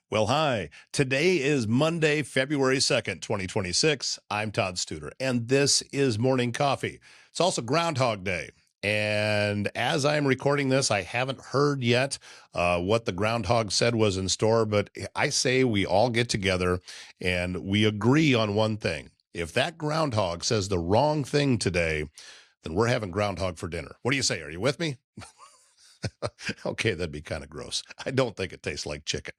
Well, hi. Today is Monday, February 2nd, 2026. I'm Todd Studer, and this is Morning Coffee. It's also Groundhog Day. And as I'm recording this, I haven't heard yet what the groundhog said was in store, but I say we all get together and we agree on one thing. If that groundhog says the wrong thing today, then we're having groundhog for dinner. What do you say? Are you with me? Okay, that'd be kind of gross. I don't think it tastes like chicken.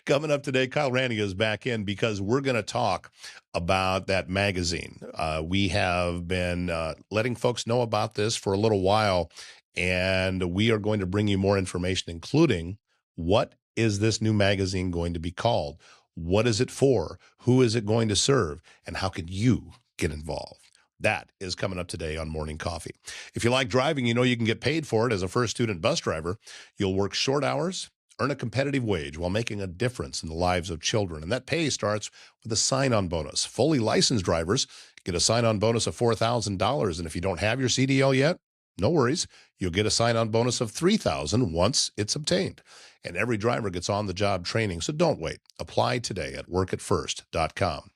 Coming up today, Kyle Ranney is back in because we're going to talk about that magazine. We have been letting folks know about this for a little while, and we are going to bring you more information, including what is this new magazine going to be called? What is it for? Who is it going to serve? And how can you get involved? That is coming up today on Morning Coffee. If you like driving, you know you can get paid for it as a first student bus driver. You'll work short hours, earn a competitive wage while making a difference in the lives of children. And that pay starts with a sign-on bonus. Fully licensed drivers get a sign-on bonus of $4,000. And if you don't have your CDL yet, no worries. You'll get a sign-on bonus of $3,000 once it's obtained. And every driver gets on-the-job training, so don't wait. Apply today at workatfirst.com.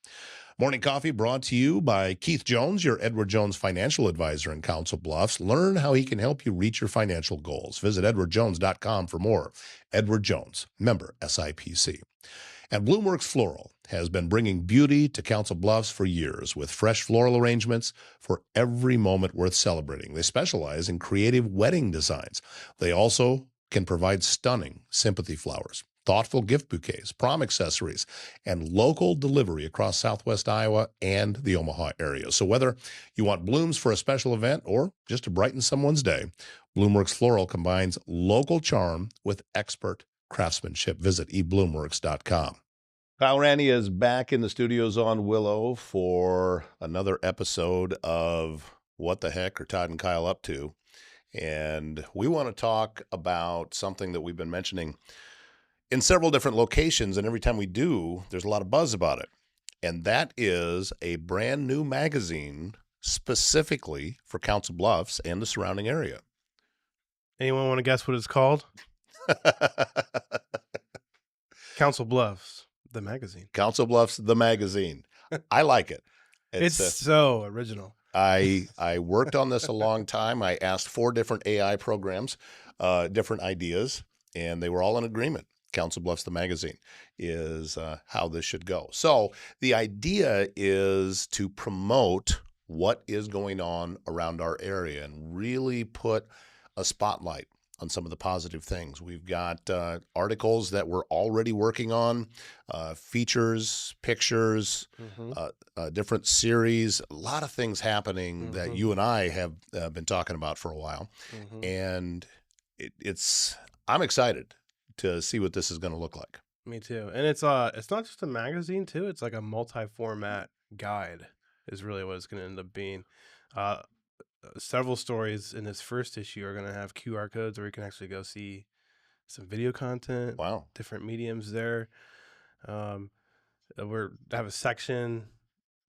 Morning Coffee brought to you by Keith Jones, your Edward Jones financial advisor in Council Bluffs. Learn how he can help you reach your financial goals. Visit edwardjones.com for more. Edward Jones, member SIPC. And Bloomworks Floral has been bringing beauty to Council Bluffs for years with fresh floral arrangements for every moment worth celebrating. They specialize in creative wedding designs. They also can provide stunning sympathy flowers, thoughtful gift bouquets, prom accessories, and local delivery across Southwest Iowa and the Omaha area. So whether you want blooms for a special event or just to brighten someone's day, Bloomworks Floral combines local charm with expert craftsmanship. Visit ebloomworks.com. Kyle Ranney is back in the studios on Willow for another episode of What the Heck Are Todd and Kyle Up To? And we want to talk about something that we've been mentioning in several different locations, and every time we do, there's a lot of buzz about it. And that is a brand new magazine specifically for Council Bluffs and the surrounding area. Anyone want to guess what it's called? Council Bluffs, the magazine. Council Bluffs, the magazine. I like it. It's so original. I worked on this a long time. I asked 4 different AI programs, different ideas, and they were all in agreement. Council Bluffs, the magazine, is how this should go. So the idea is to promote what is going on around our area and really put a spotlight on some of the positive things. We've got articles that we're already working on, features, pictures, different series, a lot of things happening that you and I have been talking about for a while. And I'm excited to see what this is going to look like. Me too. And it's not just a magazine too. It's like a multi-format guide is really what it's going to end up being. Several stories in this first issue are going to have QR codes where you can actually go see some video content. Wow. Different mediums there. We're have a section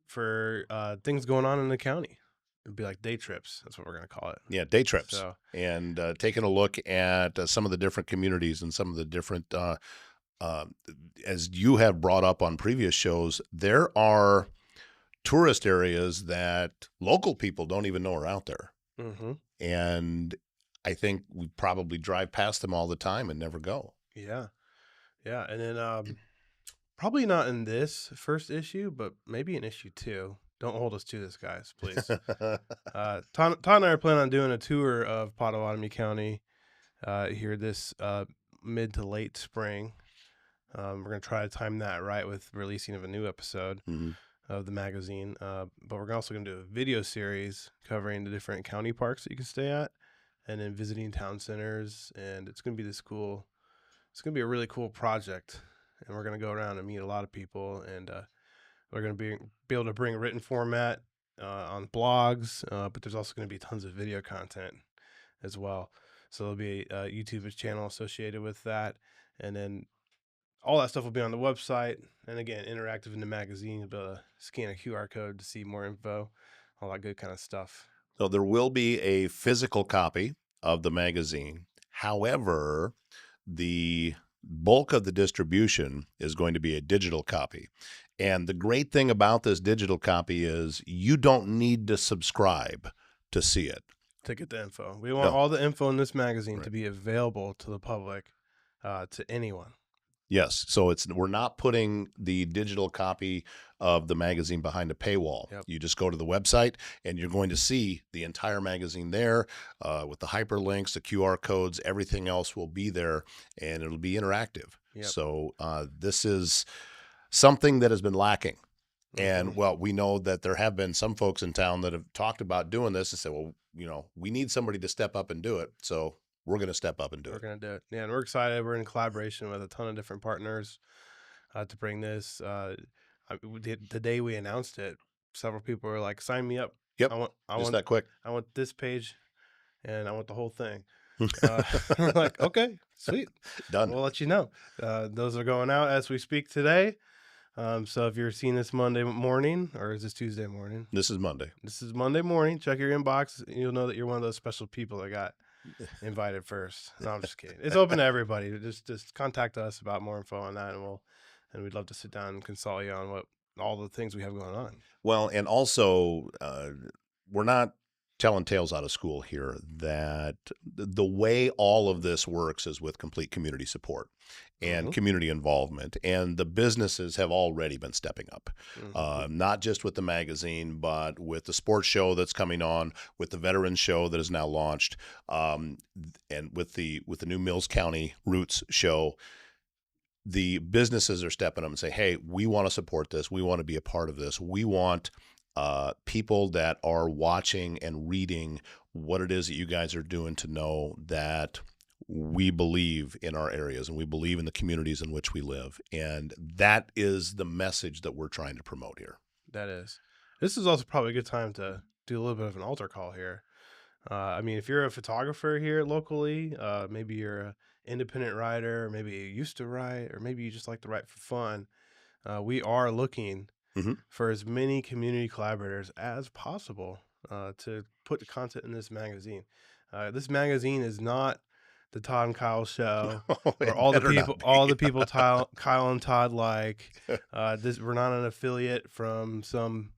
for things going on in the county. It'd be like day trips. That's what we're going to call it. Yeah, day trips. So, and taking a look at some of the different communities and some of the different, as you have brought up on previous shows, there are tourist areas that local people don't even know are out there. And I think we probably drive past them all the time and never go. Yeah. And then probably not in this first issue, but maybe in issue 2. Don't hold us to this, guys, please. Todd and I are planning on doing a tour of Pottawatomie County here this mid to late spring. We're going to try to time that right with releasing of a new episode of the magazine. But we're also going to do a video series covering the different county parks that you can stay at and then visiting town centers. And it's going to be it's going to be a really cool project. And we're going to go around and meet a lot of people. And we're going to be able to bring written format on blogs, but there's also going to be tons of video content as well. So there'll be a YouTube channel associated with that. And then all that stuff will be on the website. And again, interactive in the magazine. You'll be able to scan a QR code to see more info, all that good kind of stuff. So there will be a physical copy of the magazine. However, the bulk of the distribution is going to be a digital copy. And the great thing about this digital copy is you don't need to subscribe to see it. To get the info. We want No. all the info in this magazine Right. to be available to the public, to anyone. Yes. So we're not putting the digital copy of the magazine behind a paywall. Yep. You just go to the website and you're going to see the entire magazine there with the hyperlinks, the QR codes, everything else will be there, and it'll be interactive. Yep. So this is something that has been lacking. And well, we know that there have been some folks in town that have talked about doing this and said, well, we need somebody to step up and do it. So we're going to step up and do it. We're going to do it. Yeah, and we're excited. We're in collaboration with a ton of different partners to bring this. The day we announced it, several people were like, "Sign me up." Yep. I Just want that quick. I want this page, and I want the whole thing. We're like, okay, sweet, Done. We'll let you know. Those are going out as we speak today. So if you're seeing this Monday morning, or is this Tuesday morning? This is Monday. This is Monday morning. Check your inbox. And you'll know that you're one of those special people that got invited first. No, I'm just kidding. It's open to everybody. Just contact us about more info on that, and we'd love to sit down and consult you on what all the things we have going on. Well, and also we're not telling tales out of school here. That the way all of this works is with complete community support and community involvement, and the businesses have already been stepping up, not just with the magazine, but with the sports show that's coming on, with the veterans show that is now launched, and with the new Mills County Roots show. The businesses are stepping up and say, hey, we want to support this. We want to be a part of this. We want people that are watching and reading what it is that you guys are doing to know that we believe in our areas and we believe in the communities in which we live. And that is the message that we're trying to promote here. That is. This is also probably a good time to do a little bit of an altar call here. I mean, if you're a photographer here locally, maybe you're an independent writer, or maybe you used to write, or maybe you just like to write for fun. We are looking for as many community collaborators as possible to put the content in this magazine. This magazine is not the Todd and Kyle show, or all the people Kyle and Todd like. We're not an affiliate from some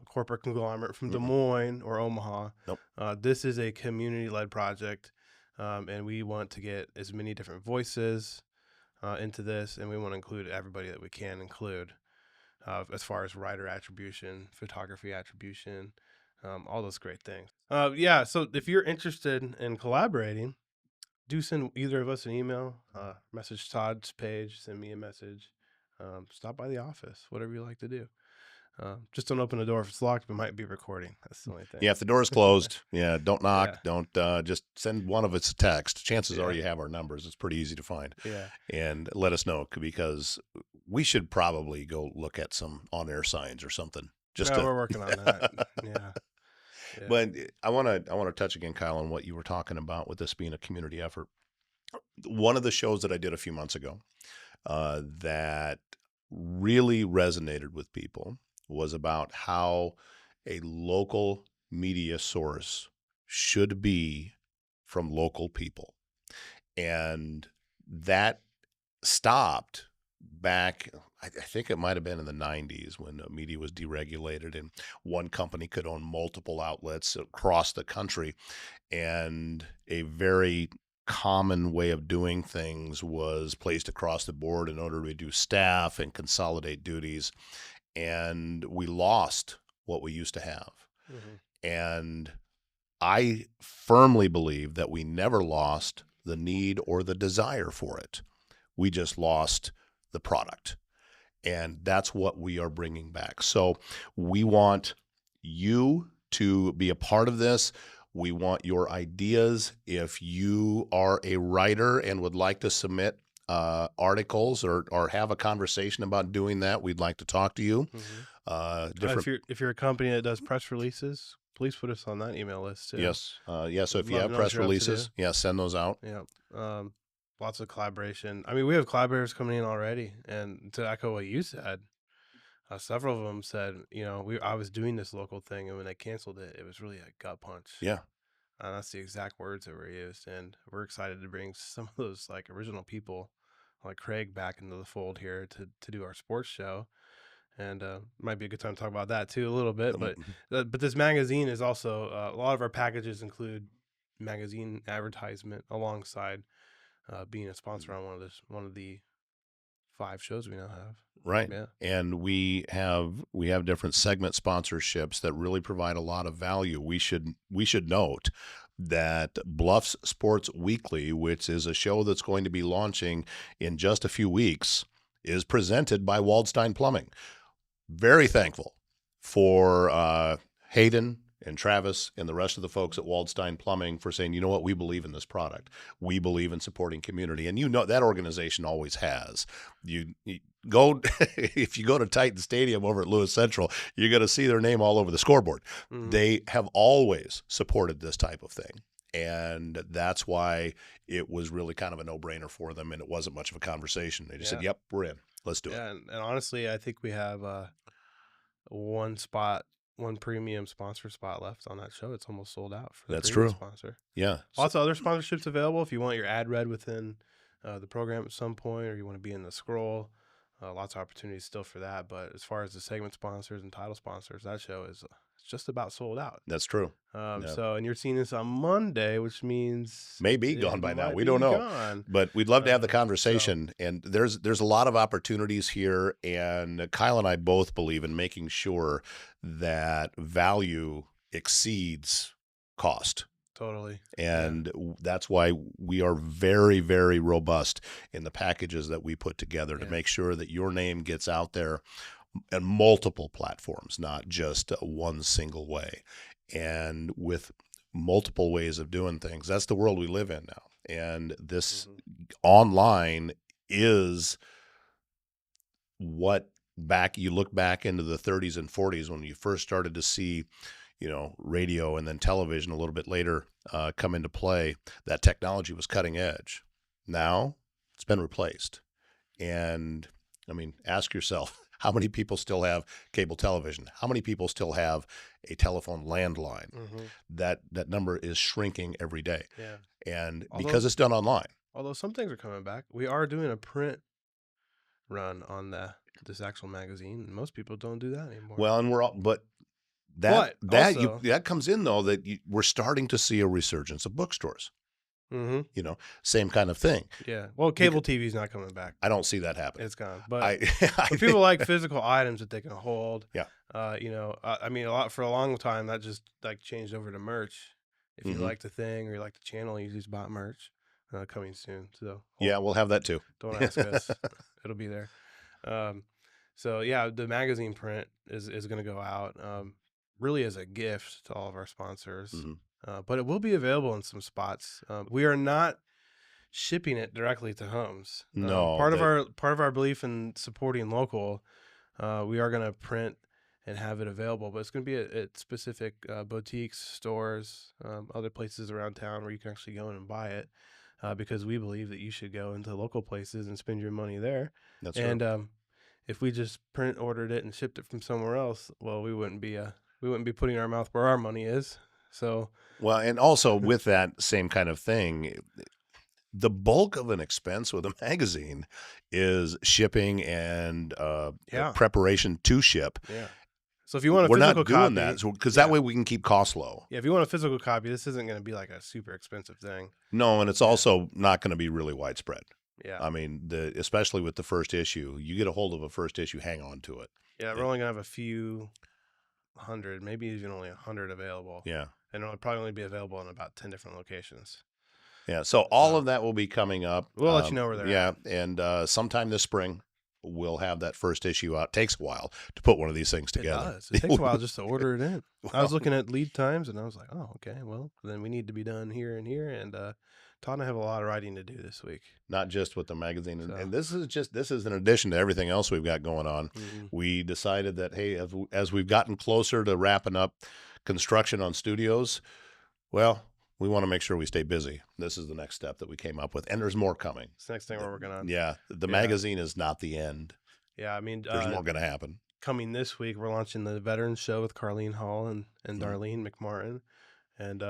corporate conglomerate from Des Moines or Omaha. Nope. This is a community-led project, and we want to get as many different voices into this, and we want to include everybody that we can include as far as writer attribution, photography attribution, all those great things. So if you're interested in collaborating, do send either of us an email, message Todd's page, send me a message, stop by the office, whatever you like to do. Just don't open the door if it's locked. We might be recording. That's the only thing. Yeah, if the door is closed, don't knock. Yeah. Don't just send one of us a text. Chances are you have our numbers. It's pretty easy to find. Yeah, and let us know, because we should probably go look at some on-air signs or something. We're working on that. Yeah. But I want to touch again, Kyle, on what you were talking about with this being a community effort. One of the shows that I did a few months ago that really resonated with people was about how a local media source should be from local people. And that stopped back, I think it might have been in the 90s, when media was deregulated and one company could own multiple outlets across the country. And a very common way of doing things was placed across the board in order to reduce staff and consolidate duties. And we lost what we used to have. And I firmly believe that we never lost the need or the desire for it. We just lost the product. And that's what we are bringing back. So we want you to be a part of this. We want your ideas. If you are a writer and would like to submit articles or have a conversation about doing that, we'd like to talk to you. If you're a company that does press releases, please put us on that email list too. Yes. So if you have press releases, send those out. Yeah. Lots of collaboration. I mean, we have collaborators coming in already. And to echo what you said, several of them said, I was doing this local thing, and when they canceled it, it was really a gut punch. Yeah. That's the exact words that were used. And we're excited to bring some of those original people like Craig back into the fold here to do our sports show, and might be a good time to talk about that too a little bit. But this magazine is also a lot of our packages include magazine advertisement alongside being a sponsor on one of the 5 shows we now have. Right. Yeah. And we have different segment sponsorships that really provide a lot of value. We should note that Bluffs Sports Weekly, which is a show that's going to be launching in just a few weeks, is presented by Waldstein Plumbing. Very thankful for Hayden and Travis and the rest of the folks at Waldstein Plumbing for saying, you know what, we believe in this product. We believe in supporting community. And you know that organization always has. You go, if you go to Titan Stadium over at Lewis Central, you're going to see their name all over the scoreboard. Mm-hmm. They have always supported this type of thing. And that's why it was really kind of a no-brainer for them, and it wasn't much of a conversation. They just said, yep, we're in. Let's do it. And honestly, I think we have one premium sponsor spot left on that show. It's almost sold out for the That's premium true. Sponsor. Yeah. Lots of other sponsorships available if you want your ad read within the program at some point, or you want to be in the scroll. Lots of opportunities still for that. But as far as the segment sponsors and title sponsors, that show is just about sold out. That's true. So, and you're seeing this on Monday, which means maybe gone by now. We don't know, but we'd love to have the conversation. And there's a lot of opportunities here, and Kyle and I both believe in making sure that value exceeds cost. Totally. And that's why we are very, very robust in the packages that we put together to make sure that your name gets out there on multiple platforms, not just one single way. And with multiple ways of doing things, that's the world we live in now. And this online is what you look back into the 30s and 40s when you first started to see, radio and then television a little bit later come into play. That technology was cutting edge. Now it's been replaced. And I mean, ask yourself, how many people still have cable television? How many people still have a telephone landline? Mm-hmm. That number is shrinking every day. Yeah. And because it's done online. Although some things are coming back. We are doing a print run on this actual magazine, and most people don't do that anymore. Well, that comes in though that we're starting to see a resurgence of bookstores. Mm-hmm. Same kind of thing. Yeah. Well, cable TV is not coming back. I don't see that happening. It's gone. But people like physical items that they can hold. Yeah. I mean, for a long time that just like changed over to merch. If you like the thing or you like the channel, you just bought merch. Coming soon. So we'll have that too. Don't ask us. It'll be there. So yeah, the magazine print is going to go out. Really as a gift to all of our sponsors. Mm-hmm. But it will be available in some spots. We are not shipping it directly to homes. No. Part of our belief in supporting local, we are going to print and have it available, but it's going to be at specific boutiques, stores, other places around town where you can actually go in and buy it, because we believe that you should go into local places and spend your money there. That's right. And if we just ordered it and shipped it from somewhere else, well, we wouldn't be putting our mouth where our money is. So, well, and also with that same kind of thing, the bulk of an expense with a magazine is shipping and preparation to ship. Yeah. So if you want a physical copy, we're not doing that because that way we can keep costs low. Yeah. If you want a physical copy, this isn't going to be like a super expensive thing. No, and it's also not going to be really widespread. Yeah. I mean, especially with the first issue, you get a hold of a first issue, hang on to it. Yeah. We're only going to have a few hundred, maybe even only 100 available. Yeah. And it'll probably only be available in about 10 different locations. Yeah. So all of that will be coming up. We'll let you know where they're at. Yeah. And sometime this spring, we'll have that first issue out. It takes a while to put one of these things together. It does. It takes a while just to order it in. I was looking at lead times and I was like, oh, okay, well, then we need to be done here and here. And Todd and I have a lot of writing to do this week. Not just with the magazine. And this is in addition to everything else we've got going on. Mm-hmm. We decided that, hey, as we've gotten closer to wrapping up construction on studios, well, we want to make sure we stay busy. This is the next step that we came up with. And there's more coming. It's the next thing we're working on. Yeah. The magazine is not the end. Yeah. I mean, there's more going to happen. Coming this week, we're launching the Veterans Show with Carlene Hall and Darlene McMartin. And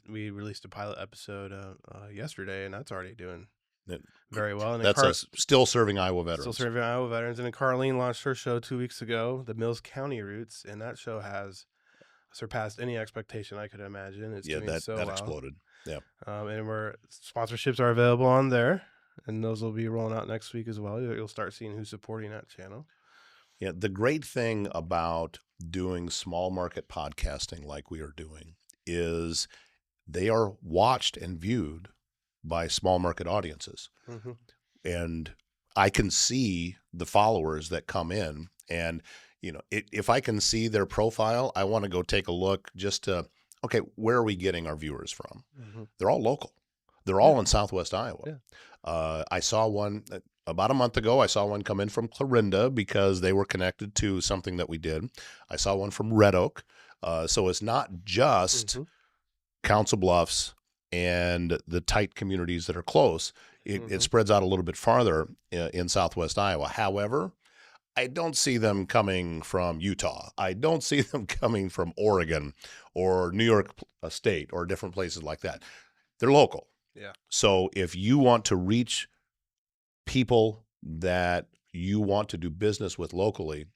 we released a pilot episode yesterday, and that's already doing very well. And That's us still serving Iowa veterans. Still serving Iowa veterans. And then Carlene launched her show 2 weeks ago, the Mills County Roots, and that show has surpassed any expectation I could imagine. It's doing that well. exploded. Yeah. And sponsorships are available on there, and those will be rolling out next week as well. You'll start seeing who's supporting that channel. Yeah, the great thing about doing small market podcasting like we are doing is they are watched and viewed by small market audiences. Mm-hmm. And I can see the followers that come in, and if I can see their profile, I want to go take a look just to, okay, where are we getting our viewers from? Mm-hmm. They're all local. They're all in Southwest Iowa. Yeah. I saw one about a month ago. I saw one come in from Clarinda because they were connected to something that we did. I saw one from Red Oak. So it's not just Council Bluffs and the tight communities that are close. It spreads out a little bit farther in Southwest Iowa. However, I don't see them coming from Utah. I don't see them coming from Oregon or New York State or different places like that. They're local. Yeah. So if you want to reach people that you want to do business with locally,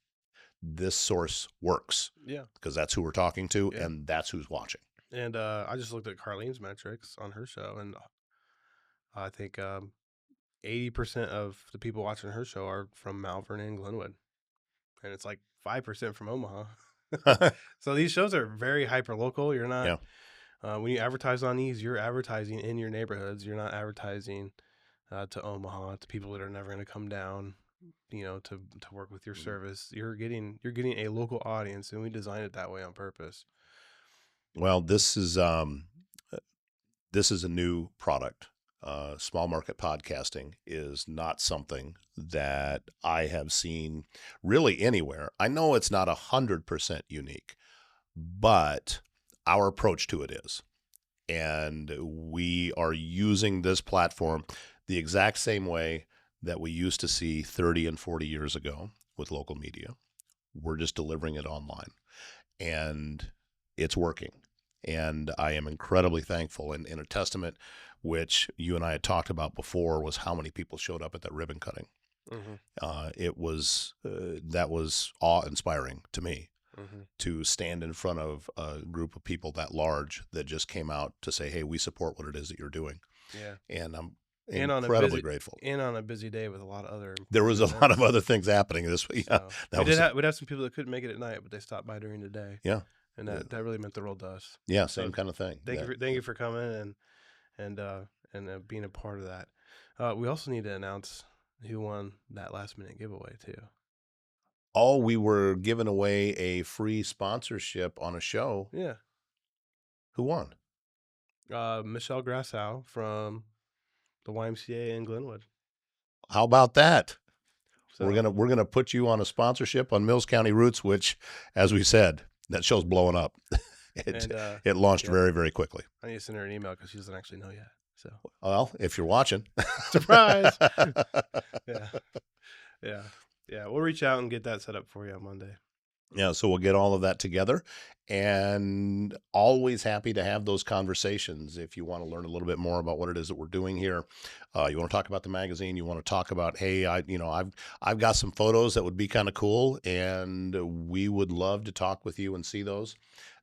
this source works. Yeah. Because that's who we're talking to, and that's who's watching. And I just looked at Carlene's metrics on her show, and I think 80% of the people watching her show are from Malvern and Glenwood, and it's like 5% from Omaha. So these shows are very hyper local. You're not when you advertise on these, you're advertising in your neighborhoods. You're not advertising to Omaha, to people that are never going to come down, to work with your service. You're getting a local audience, and we designed it that way on purpose. Well, this is a new product. Small market podcasting is not something that I have seen really anywhere. I know it's not 100% unique, but our approach to it is. And we are using this platform the exact same way that we used to see 30 and 40 years ago with local media. We're just delivering it online. And it's working. And I am incredibly thankful. And in a testament, which you and I had talked about before, was how many people showed up at that ribbon cutting. It was that was awe-inspiring to me to stand in front of a group of people that large that just came out to say, "Hey, we support what it is that you're doing." Yeah, and I'm incredibly grateful. And on a busy day with a lot of other, there was a lot of other things happening this week. Yeah, we'd have some people that couldn't make it at night, but they stopped by during the day. Yeah, and that really meant the world to us. Yeah, same kind of thing. Thank you for coming and being a part of that. We also need to announce who won that last minute giveaway too. Oh, we were giving away a free sponsorship on a show. Yeah. Who won? Michelle Grassow from the YMCA in Glenwood. How about that? So, we're gonna put you on a sponsorship on Mills County Roots, which, as we said, that show's blowing up. It launched very, very quickly. I need to send her an email because she doesn't actually know yet. So, well, if you're watching, surprise. Yeah. We'll reach out and get that set up for you on Monday. Yeah, so we'll get all of that together, and always happy to have those conversations. If you want to learn a little bit more about what it is that we're doing here, you want to talk about the magazine, you want to talk about, hey, I've got some photos that would be kind of cool, and we would love to talk with you and see those.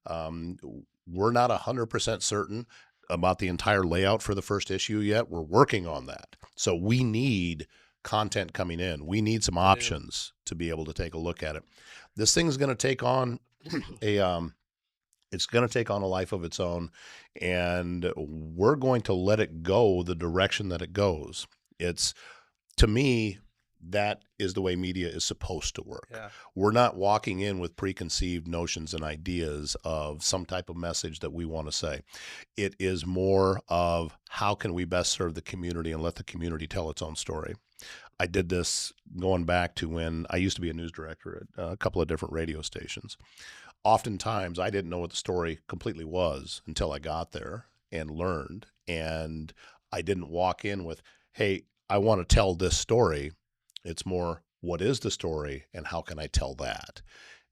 We're not 100% certain about the entire layout for the first issue yet. We're working on that, so we need content coming in. We need some options to be able to take a look at it. This thing's going to take on it's going to take on a life of its own, and we're going to let it go the direction that it goes. It's, to me, that is the way media is supposed to work. Yeah. We're not walking in with preconceived notions and ideas of some type of message that we want to say. It is more of how can we best serve the community and let the community tell its own story. I did this going back to when I used to be a news director at a couple of different radio stations. Oftentimes, I didn't know what the story completely was until I got there and learned. And I didn't walk in with, hey, I want to tell this story. It's more, what is the story and how can I tell that?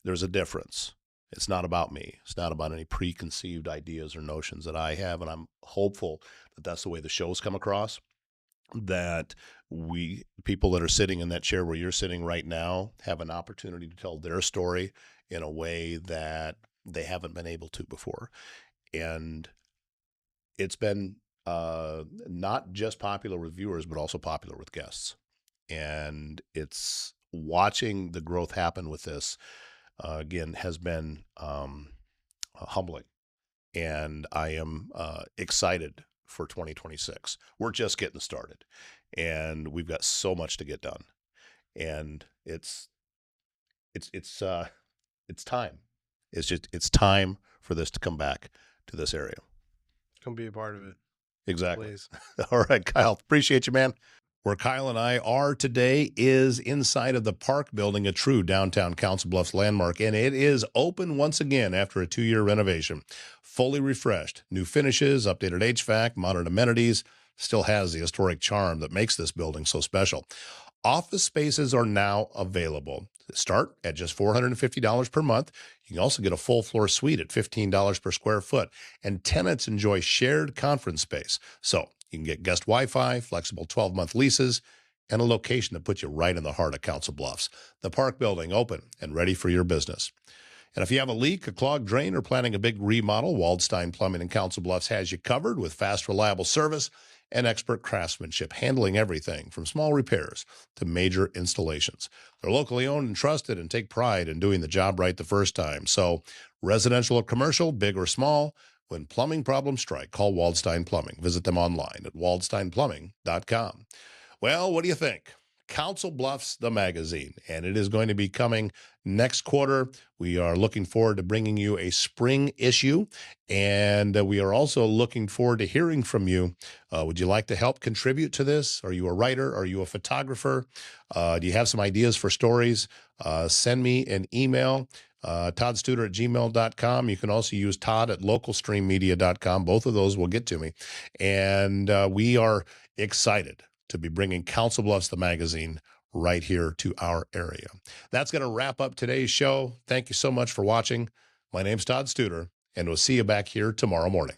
There's a difference. It's not about me. It's not about any preconceived ideas or notions that I have. And I'm hopeful that that's the way the shows come across. that people that are sitting in that chair where you're sitting right now have an opportunity to tell their story in a way that they haven't been able to before. And it's been not just popular with viewers, but also popular with guests. And it's watching the growth happen with this, again, has been humbling. And I am excited for 2026. We're just getting started, and we've got so much to get done. And it's time. It's time for this to come back to this area. Come be a part of it. Exactly. Please. All right, Kyle. Appreciate you, man. Where Kyle and I are today is inside of the Park Building, a true downtown Council Bluffs landmark, and it is open once again after a 2-year renovation. Fully refreshed, new finishes, updated HVAC, modern amenities, still has the historic charm that makes this building so special. Office spaces are now available. Start at just $450 per month. You can also get a full floor suite at $15 per square foot, and tenants enjoy shared conference space. So you can get guest Wi-Fi, flexible 12-month leases, and a location that puts you right in the heart of Council Bluffs. The Park Building, open and ready for your business. And if you have a leak, a clogged drain, or planning a big remodel, Waldstein Plumbing in Council Bluffs has you covered with fast, reliable service and expert craftsmanship, handling everything from small repairs to major installations. They're locally owned and trusted and take pride in doing the job right the first time. So residential or commercial, big or small, when plumbing problems strike, call Waldstein Plumbing. Visit them online at waldsteinplumbing.com. Well, what do you think? Council Bluffs The Magazine, and it is going to be coming next quarter. We are looking forward to bringing you a spring issue, and we are also looking forward to hearing from you. Would you like to help contribute to this? Are you a writer? Are you a photographer? Do you have some ideas for stories? Send me an email. toddstuder@gmail.com. You can also use todd@localstreammedia.com. Both of those will get to me. And we are excited to be bringing Council Bluffs The Magazine right here to our area. That's going to wrap up today's show. Thank you so much for watching. My name's Todd Studer, and we'll see you back here tomorrow morning.